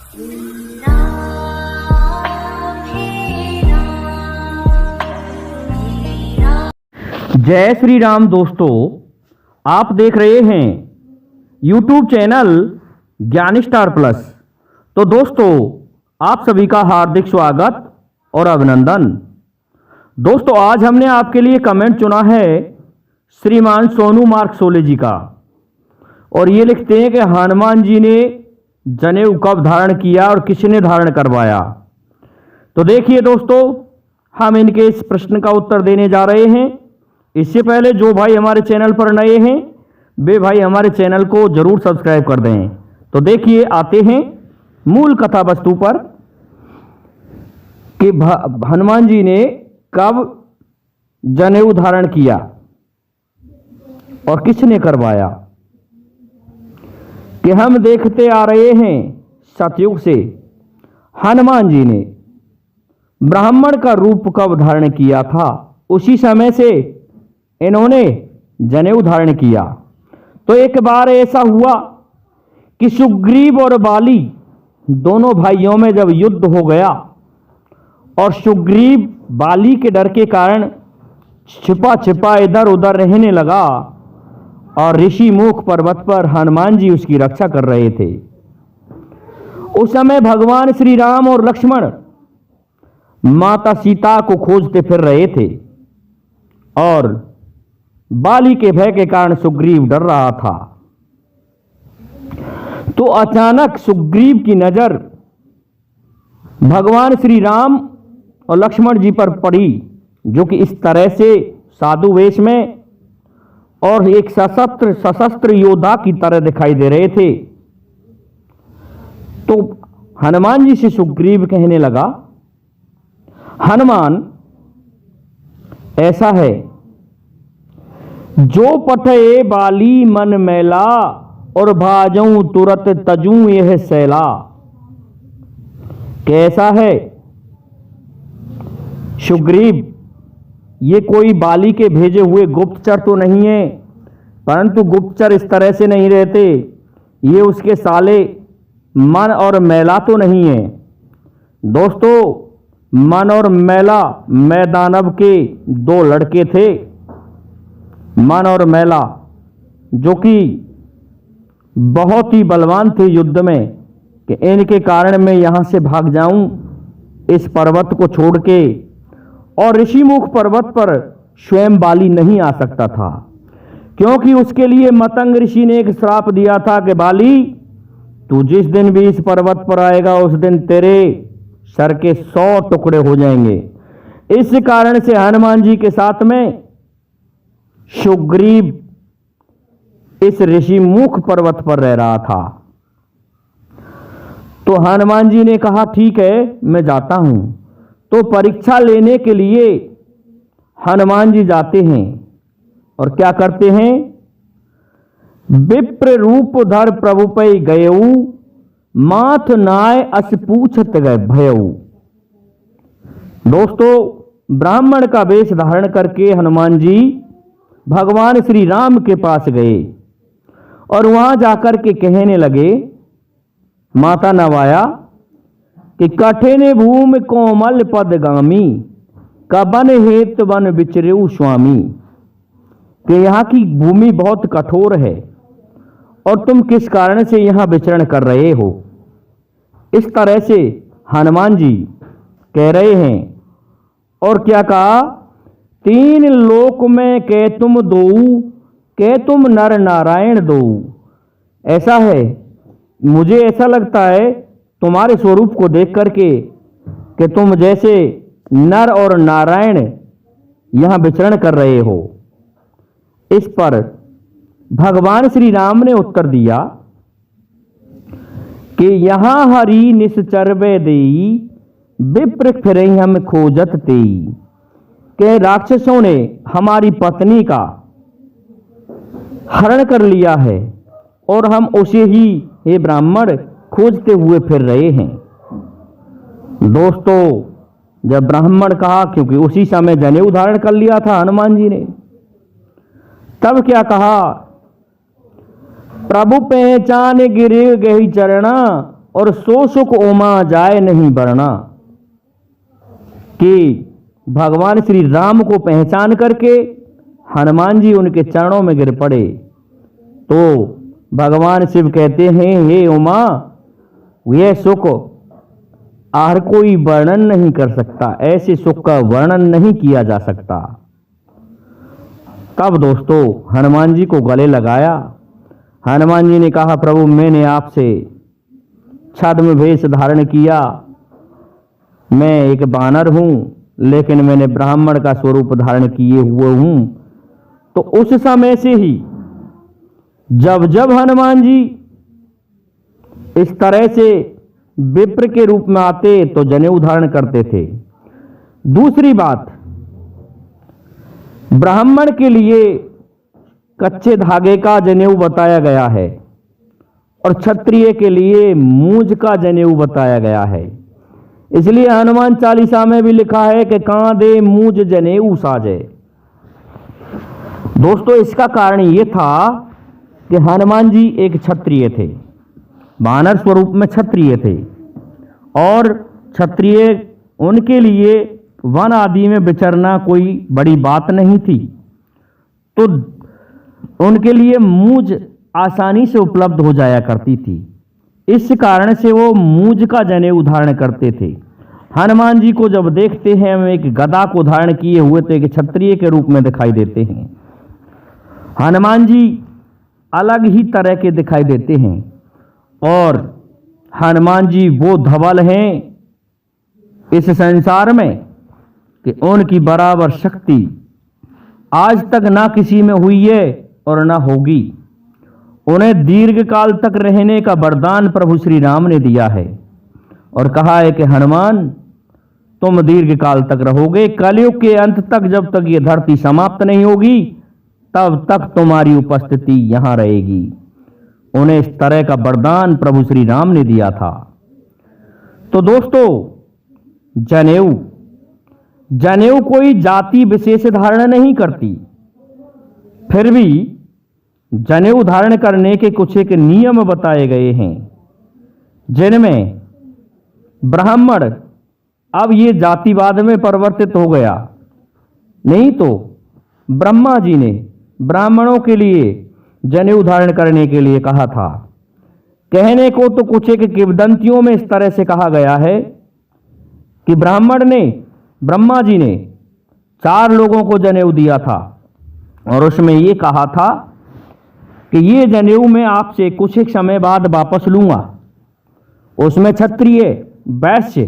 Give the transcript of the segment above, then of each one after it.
जय श्री राम दोस्तों, आप देख रहे हैं YouTube चैनल ज्ञान स्टार प्लस। तो दोस्तों, आप सभी का हार्दिक स्वागत और अभिनंदन। दोस्तों, आज हमने आपके लिए कमेंट चुना है श्रीमान सोनू मार्क सोले जी का, और ये लिखते हैं कि हनुमान जी ने जनेऊ कब धारण किया और किसने धारण करवाया। तो देखिए दोस्तों, हम इनके इस प्रश्न का उत्तर देने जा रहे हैं। इससे पहले जो भाई हमारे चैनल पर नए हैं वे भाई हमारे चैनल को जरूर सब्सक्राइब कर दें। तो देखिए, आते हैं मूल कथा वस्तु पर कि हनुमान जी ने कब जनेऊ धारण किया और किसने करवाया। कि हम देखते आ रहे हैं सतयुग से हनुमान जी ने ब्राह्मण का रूप कब धारण किया था, उसी समय से इन्होंने जनेऊ धारण किया। तो एक बार ऐसा हुआ कि सुग्रीव और बाली दोनों भाइयों में जब युद्ध हो गया और सुग्रीव बाली के डर के कारण छिपा छिपा इधर उधर रहने लगा और ऋषि मुख पर्वत पर हनुमान जी उसकी रक्षा कर रहे थे। उस समय भगवान श्री राम और लक्ष्मण माता सीता को खोजते फिर रहे थे और बाली के भय के कारण सुग्रीव डर रहा था। तो अचानक सुग्रीव की नजर भगवान श्री राम और लक्ष्मण जी पर पड़ी, जो कि इस तरह से साधु वेश में और एक सशस्त्र योद्धा की तरह दिखाई दे रहे थे। तो हनुमान जी से सुग्रीव कहने लगा, हनुमान, ऐसा है जो पठे बाली मन मैला और भाजऊं तुरत तजूं यह सैला। कैसा है सुग्रीव, ये कोई बाली के भेजे हुए गुप्तचर तो नहीं है, परंतु गुप्तचर इस तरह से नहीं रहते। ये उसके साले मन और मैला तो नहीं है। दोस्तों, मन और मैला मैदानव के दो लड़के थे। मन और मैला जो कि बहुत ही बलवान थे युद्ध में, कि इनके कारण मैं यहां से भाग जाऊं इस पर्वत को छोड़ के, और ऋषिमुख पर्वत पर स्वयं बाली नहीं आ सकता था, क्योंकि उसके लिए मतंग ऋषि ने एक श्राप दिया था कि बाली, तू जिस दिन भी इस पर्वत पर आएगा उस दिन तेरे सर के 100 टुकड़े हो जाएंगे। इस कारण से हनुमान जी के साथ में सुग्रीव इस ऋषिमुख पर्वत पर रह रहा था। तो हनुमान जी ने कहा, ठीक है, मैं जाता हूं। तो परीक्षा लेने के लिए हनुमान जी जाते हैं और क्या करते हैं, विप्र रूप धर प्रभु पै गयऊ, माथ नाय अस पूछत गए भयऊ। दोस्तों, ब्राह्मण का वेश धारण करके हनुमान जी भगवान श्री राम के पास गए और वहां जाकर के कहने लगे, माता नवाया कि कठिन भूमि कोमल पदगामी, कबन हेत वन विचरेऊ स्वामी। कि यहाँ की भूमि बहुत कठोर है और तुम किस कारण से यहाँ विचरण कर रहे हो। इस तरह से हनुमान जी कह रहे हैं। और क्या कहा, तीन लोक में कह तुम दोऊ, कह तुम नर नारायण दोऊ। ऐसा है, मुझे ऐसा लगता है तुम्हारे स्वरूप को देख करके कि तुम जैसे नर और नारायण यहां विचरण कर रहे हो। इस पर भगवान श्री राम ने उत्तर दिया कि यहां हरि निश्चर वे देई, विप्र फिर हम खोजत तेई। के राक्षसों ने हमारी पत्नी का हरण कर लिया है और हम उसे ही, हे ब्राह्मण, खोजते हुए फिर रहे हैं। दोस्तों, जब ब्राह्मण कहा, क्योंकि उसी समय जनेऊ धारण कर लिया था हनुमान जी ने, तब क्या कहा, प्रभु पहचान गिरे गही चरणा और सो सुख ओमा जाए नहीं बरना, कि भगवान श्री राम को पहचान करके हनुमान जी उनके चरणों में गिर पड़े। तो भगवान शिव कहते हैं, हे उमा, यह सुख हर कोई वर्णन नहीं कर सकता, ऐसे सुख का वर्णन नहीं किया जा सकता। तब दोस्तों हनुमान जी को गले लगाया। हनुमान जी ने कहा, प्रभु मैंने आपसे छद्म वेश धारण किया, मैं एक बानर हूं, लेकिन मैंने ब्राह्मण का स्वरूप धारण किए हुए हूं। तो उस समय से ही जब जब हनुमान जी इस तरह से विप्र के रूप में आते तो जनेऊ धारण करते थे। दूसरी बात, ब्राह्मण के लिए कच्चे धागे का जनेऊ बताया गया है और क्षत्रिय के लिए मूंज का जनेऊ बताया गया है। इसलिए हनुमान चालीसा में भी लिखा है कि कांधे मूंज जनेऊ साजे। दोस्तों इसका कारण यह था कि हनुमान जी एक क्षत्रिय थे, वानर स्वरूप में क्षत्रिय थे, और क्षत्रिय उनके लिए वन आदि में विचरना कोई बड़ी बात नहीं थी। तो उनके लिए मूंज आसानी से उपलब्ध हो जाया करती थी। इस कारण से वो मूंज का जनेऊ धारण करते थे। हनुमान जी को जब देखते हैं हम एक गदा को धारण किए हुए तो एक क्षत्रिय के रूप में दिखाई देते हैं। हनुमान जी अलग ही तरह के दिखाई देते हैं और हनुमान जी वो धवल हैं इस संसार में कि उनकी बराबर शक्ति आज तक ना किसी में हुई है और ना होगी। उन्हें दीर्घ काल तक रहने का वरदान प्रभु श्री राम ने दिया है और कहा है कि हनुमान तुम दीर्घ काल तक रहोगे, कलयुग के अंत तक, जब तक ये धरती समाप्त नहीं होगी तब तक तुम्हारी उपस्थिति यहां रहेगी। उन्हें इस तरह का वरदान प्रभु श्री राम ने दिया था। तो दोस्तों जनेऊ कोई जाति विशेष धारण नहीं करती, फिर भी जनेऊ धारण करने के कुछ एक नियम बताए गए हैं, जिनमें ब्राह्मण, अब ये जातिवाद में परिवर्तित हो गया, नहीं तो ब्रह्मा जी ने ब्राह्मणों के लिए जनेऊ धारण करने के लिए कहा था। कहने को तो कुछ एक किंवदंतियों में इस तरह से कहा गया है कि ब्रह्मा जी ने 4 लोगों को जनेऊ दिया था और उसमें ये कहा था कि ये जनेऊ मैं आपसे कुछ एक समय बाद वापस लूंगा। उसमें क्षत्रिय, वैश्य,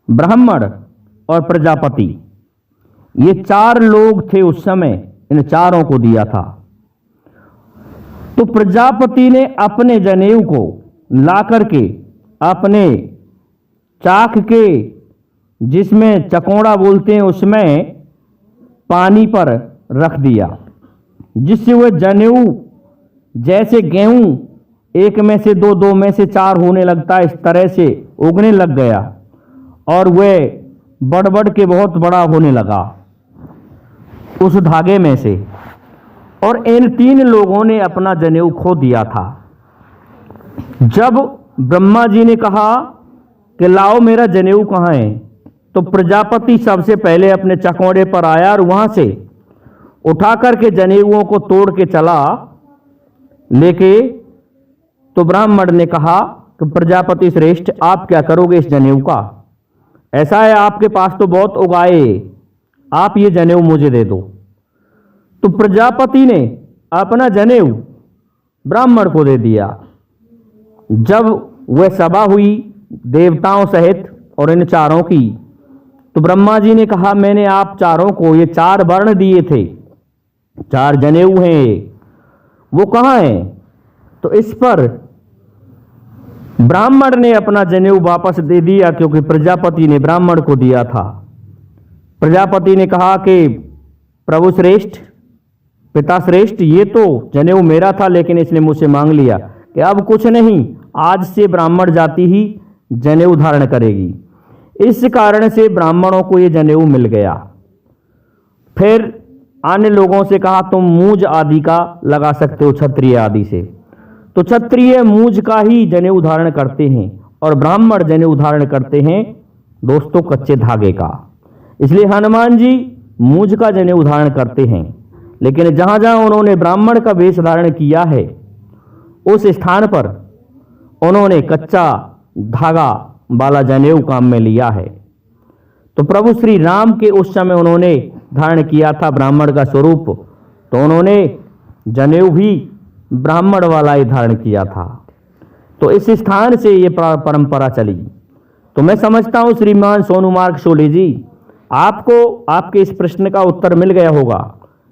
ब्राह्मण और प्रजापति, ये 4 लोग थे उस समय, इन चारों को दिया था। तो प्रजापति ने अपने जनेऊ को लाकर के अपने चाक के, जिसमें चकोड़ा बोलते हैं, उसमें पानी पर रख दिया, जिससे वह जनेऊ जैसे गेहूं एक में से 2, 2 में से 4 होने लगता है, इस तरह से उगने लग गया और वह बढ़ बढ़ के बहुत बड़ा होने लगा उस धागे में से। और इन 3 लोगों ने अपना जनेऊ खो दिया था। जब ब्रह्मा जी ने कहा कि लाओ मेरा जनेऊ कहाँ है, तो प्रजापति सबसे पहले अपने चकोड़े पर आया और वहां से उठा करके जनेऊओं को तोड़ के चला लेके। तो ब्राह्मण ने कहा कि प्रजापति श्रेष्ठ, आप क्या करोगे इस जनेऊ का? ऐसा है आपके पास तो बहुत उगाए, आप ये जनेऊ मुझे दे दो। तो प्रजापति ने अपना जनेऊ ब्राह्मण को दे दिया। जब वह सभा हुई देवताओं सहित और इन 4 की, तो ब्रह्मा जी ने कहा मैंने आप 4 को ये 4 वर्ण दिए थे, 4 जनेऊ हैं, वो कहाँ हैं? तो इस पर ब्राह्मण ने अपना जनेऊ वापस दे दिया, क्योंकि प्रजापति ने ब्राह्मण को दिया था। प्रजापति ने कहा कि प्रभु श्रेष्ठ, पिता श्रेष्ठ, ये तो जनेऊ मेरा था, लेकिन इसने मुझसे मांग लिया कि अब कुछ नहीं, आज से ब्राह्मण जाति ही जनेऊ धारण करेगी। इस कारण से ब्राह्मणों को ये जनेऊ मिल गया। फिर अन्य लोगों से कहा तुम मूंज आदि का लगा सकते हो, क्षत्रिय आदि से। तो क्षत्रिय मूंज का ही जनेऊ धारण करते हैं और ब्राह्मण जनेऊ धारण करते हैं दोस्तों कच्चे धागे का। इसलिए हनुमान जी मूंज का जनेऊ धारण करते हैं, लेकिन जहां जहां उन्होंने ब्राह्मण का वेश धारण किया है उस स्थान पर उन्होंने कच्चा धागा वाला जनेऊ काम में लिया है। तो प्रभु श्री राम के उस समय उन्होंने धारण किया था ब्राह्मण का स्वरूप, तो उन्होंने जनेऊ भी ब्राह्मण वाला ही धारण किया था। तो इस स्थान से ये परंपरा चली। तो मैं समझता हूं श्रीमान सोनू मार्ग शोले जी, आपको आपके इस प्रश्न का उत्तर मिल गया होगा।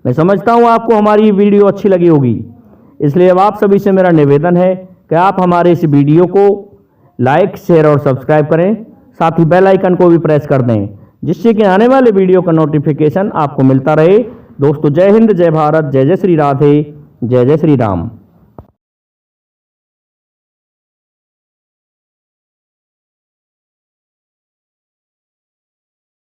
मैं समझता हूं आपको हमारी वीडियो अच्छी लगी होगी। इसलिए अब आप सभी से मेरा निवेदन है कि आप हमारे इस वीडियो को लाइक, शेयर और सब्सक्राइब करें, साथ ही बेल आइकन को भी प्रेस कर दें, जिससे कि आने वाले वीडियो का नोटिफिकेशन आपको मिलता रहे। दोस्तों जय हिंद, जय भारत, जय जय श्री राधे, जय जय श्री राम।